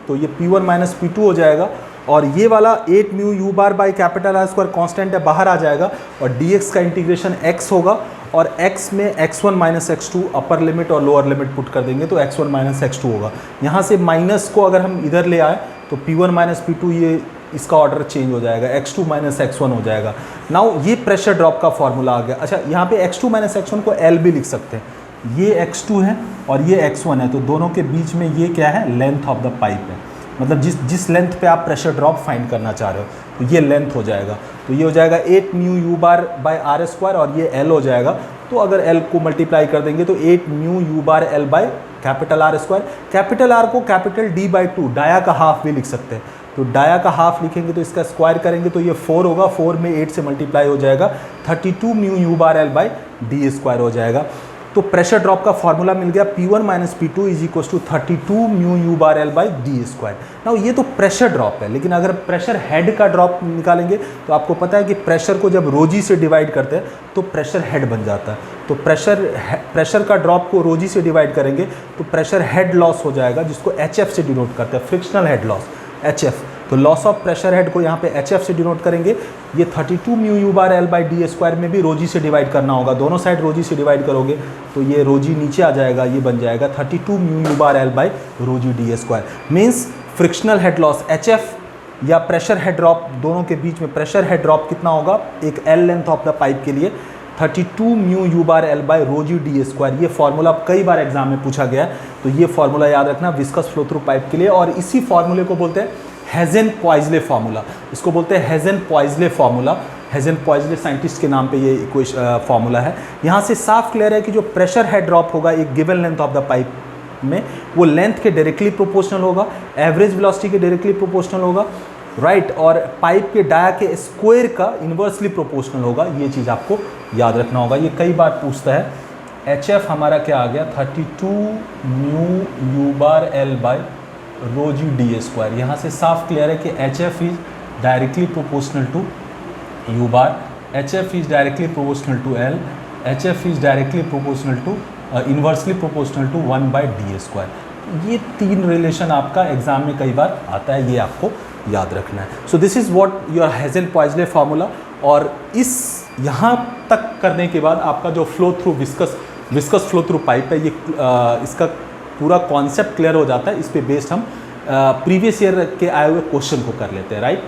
तो ये P1 माइनस P2 हो जाएगा। और ये वाला 8 mu you bar by capital R square constant है, बाहर आ जाएगा, और dx का इंटीग्रेशन x होगा, और x में x1 minus x2 upper limit और लोअर लिमिट पुट कर देंगे तो x1 माइनस x2 होगा। यहाँ से माइनस को अगर हम इधर ले आए तो P1 माइनस P2 ये इसका ऑर्डर चेंज हो जाएगा, x2 माइनस x1 हो जाएगा। नाउ ये प्रेशर ड्रॉप का फॉर्मूला आ गया। अच्छा, यहाँ पे x2 माइनस x1 को L भी लिख सकते हैं, ये x2 है और ये x1 है, तो दोनों के बीच में ये क्या है, लेंथ ऑफ द पाइप है, मतलब जिस लेंथ पे आप प्रेशर ड्रॉप फाइंड करना चाह रहे हो, तो ये लेंथ हो जाएगा। तो ये हो जाएगा 8 mu you bar by R square और ये L हो जाएगा। तो अगर L को मल्टीप्लाई कर देंगे तो 8 mu you bar L by capital R square. Capital R को कैपिटल D बाई 2, डाया का हाफ भी लिख सकते हैं, तो डाया का हाफ लिखेंगे तो इसका स्क्वायर करेंगे तो ये 4 होगा, 4 में 8 से मल्टीप्लाई हो जाएगा, 32 mu you bar L by D square हो जाएगा। तो प्रेशर ड्रॉप का फॉर्मूला मिल गया, P1 minus P2 is equal to 32 mu you bar L by D square. Now ये तो प्रेशर ड्रॉप है, लेकिन अगर प्रेशर हेड का ड्रॉप निकालेंगे तो आपको पता है कि प्रेशर को जब रोजी से डिवाइड करते हैं तो प्रेशर हेड बन जाता है। तो प्रेशर का ड्रॉप को रोजी से डिवाइड करेंगे तो प्रेशर हेड लॉस हो जाएगा, जिसको HF से डिनोट करते हैं, फ्रिक्शनल हेड लॉस, HF। तो लॉस ऑफ प्रेशर हेड को यहाँ पे HF से डिनोट करेंगे। ये 32 mu you bar L by D square में भी रोजी से डिवाइड करना होगा, दोनों साइड रोजी से डिवाइड करोगे तो ये रोजी नीचे आ जाएगा, ये बन जाएगा 32 mu you bar L by rho g D square. Means frictional head loss HF या प्रेशर हेड ड्रॉप, दोनों के बीच में प्रेशर हेड ड्रॉप कितना होगा, एक L length of the pipe के लिए 32 mu you bar L by rho g D square. ये फार्मूला कई बार एग्जाम में पूछा गया है, तो ये फार्मूला याद रखना विस्कस फ्लो थ्रू पाइप के लिए। और इसी फार्मूले को बोलते हैं हेज़न-पॉइज़ले फार्मूला, इसको बोलते हैं हेज़न-पॉइज़ले फार्मूला। हेज़न-पॉइज़ले साइंटिस्ट के नाम पे ये फार्मूला है। यहाँ से साफ क्लियर है कि जो प्रेशर हेड ड्रॉप होगा एक given length of the pipe में, वो लेंथ के डायरेक्टली प्रोपोर्शनल होगा, एवरेज वेलोसिटी के डायरेक्टली प्रोपोर्शनल होगा, राइट, और पाइप के डाया के स्क्वायर का इन्वर्सली प्रोपोर्शनल होगा। ये चीज़ आपको याद रखना होगा, ये कई बार पूछता है। HF हमारा क्या आ गया, 32 mu you bar L by rho g D square. यहाँ से साफ क्लियर है कि HF is directly proportional to u bar, HF is directly proportional to L, HF is directly proportional to inversely proportional to 1 by D square. ये 3 रिलेशन आपका एग्जाम में कई बार आता है, ये आपको याद रखना है। So this is what your Hagen Poiseuille formula. और इस यहाँ तक करने के बाद आपका जो flow through viscous flow through pipe है, ये इसका पूरा कॉन्सेप्ट क्लियर हो जाता है। इस पे बेस्ड हम प्रीवियस ईयर के आए हुए क्वेश्चन को कर लेते हैं, right.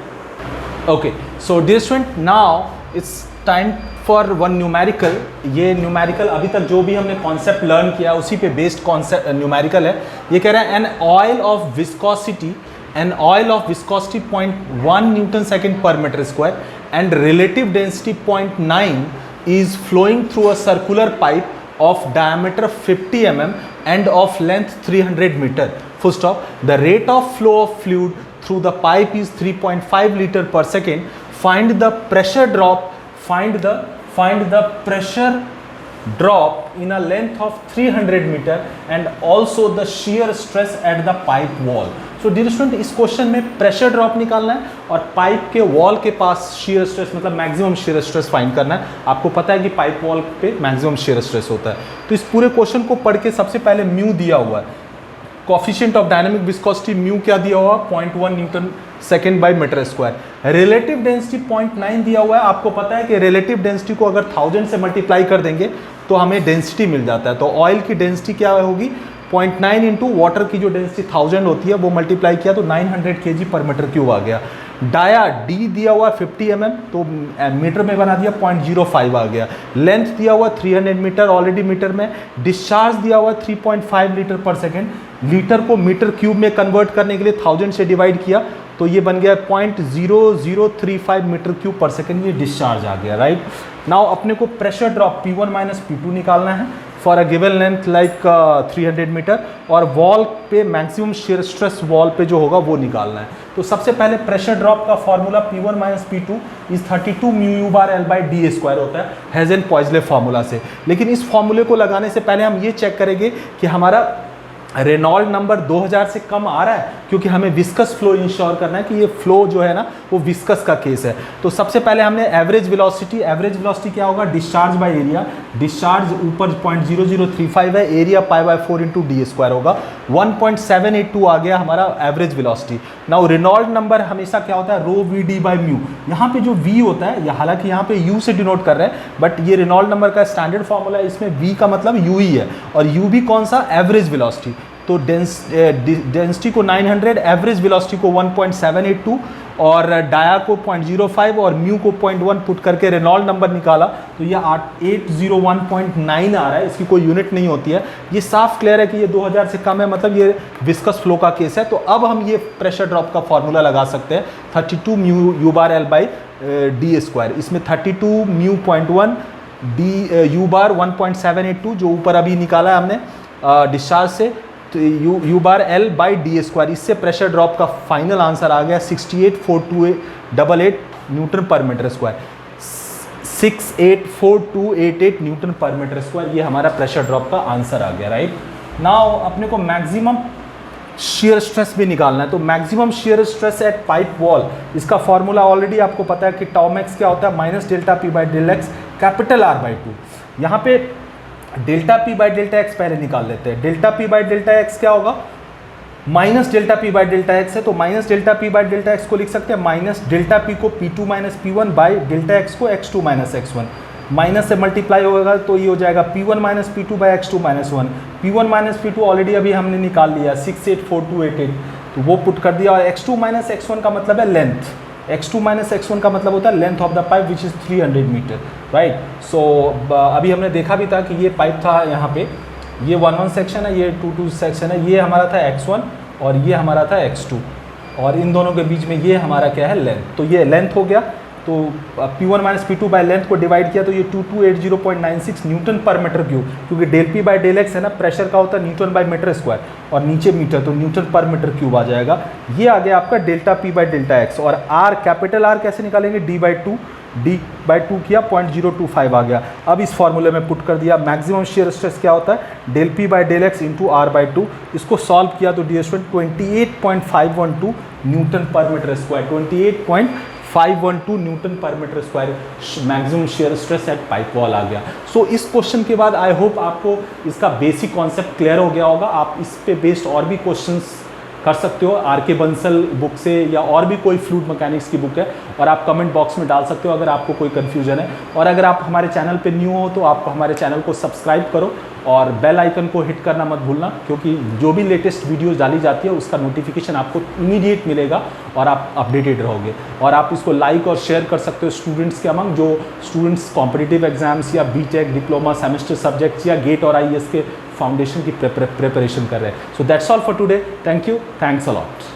Okay, so dear student, now it's time for one numerical. ये न्यूमेरिकल अभी तक जो भी हमने कॉन्सेप्ट लर्न किया उसी पे बेस्ड कॉन्सेप्ट न्यूमेरिकल है। ये कह रहा है an oil of viscosity 0.1 newton second per metre square and relative density 0.9 is flowing through a circular pipe of diameter 50 mm and of length 300 meter. Full stop. The rate of flow of fluid through the pipe is 3.5 liter per second. Find the pressure drop. Find the pressure drop in a length of 300 meter and also the shear stress at the pipe wall. So dear student, इस क्वेश्चन में प्रेशर ड्रॉप निकालना है और पाइप के वॉल के पास शेयर स्ट्रेस मतलब मैक्सिमम शेयर स्ट्रेस फाइंड करना है। आपको पता है कि पाइप वॉल पे मैक्सिमम शेयर स्ट्रेस होता है। तो इस पूरे क्वेश्चन को पढ़ के सबसे पहले म्यू दिया हुआ है, coefficient of dynamic viscosity mu क्या दिया हुआ, 0.1 newton second by metre square. Relative density 0.9 दिया हुआ है। आपको पता है कि रिलेटिव डेंसिटी को अगर 1000 से मल्टीप्लाई कर देंगे तो हमें डेंसिटी मिल जाता है। तो ऑयल की डेंसिटी क्या होगी, 0.9 इंटू वाटर की जो डेंसिटी 1000 होती है वो मल्टीप्लाई किया तो 900 kg पर मीटर क्यूब आ गया। डाया डी दिया हुआ 50 mm तो मीटर में बना दिया 0.05 आ गया। लेंथ दिया हुआ 300 मीटर ऑलरेडी मीटर में। डिस्चार्ज दिया हुआ 3.5 लीटर पर सेकेंड। लीटर को मीटर क्यूब में कन्वर्ट करने के लिए 1000 से डिवाइड किया तो ये बन गया 0.0035 मीटर क्यूब पर सेकेंड। ये डिस्चार्ज आ गया। राइट नाउ अपने को pressure drop P1 minus P2 निकालना है for a given length like 300 metre और वॉल पे मैक्सिमम शेयर स्ट्रेस वॉल पे जो होगा वो निकालना है। तो सबसे पहले प्रेशर ड्रॉप का formula P1 minus P2 is 32 mu you bar L by D square होता है हेज़न-पॉइज़ले फार्मूला से। लेकिन इस फॉर्मूले को लगाने से पहले हम ये चेक करेंगे कि हमारा रेनॉल्ड नंबर 2000 से कम आ रहा है, क्योंकि हमें विस्कस फ्लो इंश्योर करना है कि ये फ्लो जो है ना वो विस्कस का केस है। तो सबसे पहले हमने एवरेज वेलोसिटी क्या होगा, डिस्चार्ज बाय एरिया। डिस्चार्ज ऊपर 0.0035 है, area pi by 4 into D square होगा। 1.782 आ गया हमारा average velocity. Now Reynold number हमेशा क्या होता है, rho V D by mu. यहाँ पे जो वी होता है, हालांकि यहाँ पे यू से डिनोट कर रहे हैं बट ये रेनॉल्ड नंबर का स्टैंडर्ड फॉर्मूला है, इसमें वी का मतलब यू ही है और यू भी कौन सा, एवरेज वेलोसिटी। तो डेंसिटी को 900, एवरेज वेलोसिटी को 1.782 और डाया को 0.05 और म्यू को 0.1 पुट करके रेनॉल्ड नंबर निकाला तो ये 801.9 आ रहा है। इसकी कोई यूनिट नहीं होती है। ये साफ क्लियर है कि ये 2000 से कम है, मतलब ये विस्कस फ्लो का केस है। तो अब हम ये प्रेशर ड्रॉप का फॉर्मूला लगा सकते हैं 32 mu you bar L by D square. इसमें 32 म्यू 0.1 डी यू बार 1.782 जो ऊपर अभी निकाला है हमने डिस्चार्ज से, तो you bar L by D square. इससे प्रेशर ड्रॉप का फाइनल आंसर आ गया 684288 न्यूटन पर मीटर स्क्वायर। 684288 न्यूटन पर मीटर स्क्वायर, ये हमारा प्रेशर ड्रॉप का आंसर आ गया। राइट नाउ अपने को मैक्सिमम शेयर स्ट्रेस भी निकालना है। तो maximum shear stress at pipe wall, इसका फॉर्मूला ऑलरेडी आपको पता है कि टॉमेक्स क्या होता है, minus delta P by del x capital R by 2। यहाँ पे delta P by delta x पहले निकाल लेते हैं। Delta P by delta x क्या होगा, minus delta P by delta x है तो minus delta P by delta x को लिख सकते हैं माइनस डेल्टा पी को P2 minus P1 by delta x को X2 माइनस X1। माइनस से मल्टीप्लाई होगा तो ये हो जाएगा P1 minus P2 by X2 minus 1। P1 minus P2 already अभी हमने निकाल लिया 684288 तो वो पुट कर दिया। और X2 माइनस X1 का मतलब है लेंथ। X2 माइनस X1 का मतलब होता है length of the pipe which is 300 metre. Right so अभी हमने देखा भी था कि ये पाइप था, यहाँ पे ये 1-1 सेक्शन है, ये 2-2 सेक्शन है। ये हमारा था X1 और ये हमारा था X2 और इन दोनों के बीच में ये हमारा क्या है, लेंथ। तो ये लेंथ हो गया। तो P1 minus P2 by length को डिवाइड किया तो ये 2280.96 न्यूटन पर मीटर क्यूब, क्योंकि del P by del x है ना, प्रेशर का होता है न्यूटन बाय मीटर स्क्वायर और नीचे मीटर तो न्यूटन पर मीटर क्यूब आ जाएगा। ये आ गया आपका delta P by delta x. और आर कैपिटल आर कैसे निकालेंगे, डी बाई 2 किया 0.025 आ गया। अब इस फॉर्मूले में पुट कर दिया। मैक्सिमम शेयर स्ट्रेस क्या होता है, del P by del x into are by 2। इसको सॉल्व किया तो डियर स्टूडेंट 28.512 न्यूटन पर मीटर स्क्वायर, 28.512 न्यूटन पर metre square maximum shear stress at pipe wall आ गया। सो इस क्वेश्चन के बाद आई होप आपको इसका बेसिक कॉन्सेप्ट क्लियर हो गया होगा। आप इस पे बेस्ड और भी क्वेश्चंस कर सकते हो आर के बंसल बुक से, या और भी कोई फ्लूइड मैकेनिक्स की बुक है, और आप कमेंट बॉक्स में डाल सकते हो अगर आपको कोई कन्फ्यूजन है। और अगर आप हमारे चैनल पे न्यू हो तो आप हमारे चैनल को सब्सक्राइब करो और बेल आइकन को हिट करना मत भूलना, क्योंकि जो भी लेटेस्ट वीडियोस डाली जाती है उसका नोटिफिकेशन आपको इमीडिएट मिलेगा और आप अपडेटेड रहोगे। और आप इसको लाइक और शेयर कर सकते हो स्टूडेंट्स के अमंग, जो स्टूडेंट्स कॉम्पिटिटिव एग्जाम्स या बीटेक, डिप्लोमा, सेमेस्टर सब्जेक्ट्स या गेट और आईएएस के फाउंडेशन की प्रिपरेशन कर रहे हैं। So that's all for today. Thank you, thanks a lot.